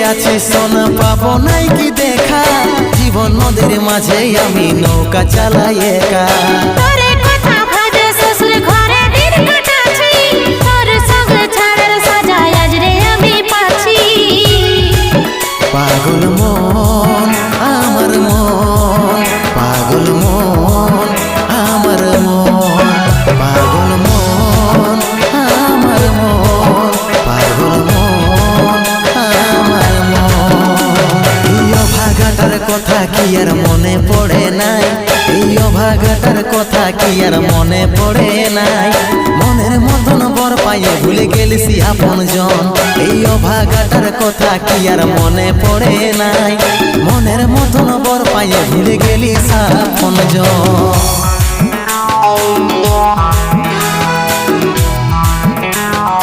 আছি সোনা পাবো নাই কি দেখা, জীবন নদীর মাঝে আমি নৌকা চালাই একা। তোরে কথা ভাবে শ্বশুর ঘরে দিন কাটাছি, তোর সঙ্গে ছাড়ার সাজা আজ রে আমি পাচ্ছি। পাগল মন আমার মন, পাগল মন আমার মন, পাগল মন আমার মন, পাগল মন আমার মন। এই অভাগাটার কথা কি আর মনে পড়ে নাই, এই অভাগাটার কথা কি আর মনে পড়ে নাই। মনের মতন বর পাইয়ে ভুলে গেলিস আপন জন, এই অভাগাটার কথা কি আর মনে পড়ে নাই। মনের মতন বর পাইয়ে ভুলে গেলিস আপন জন।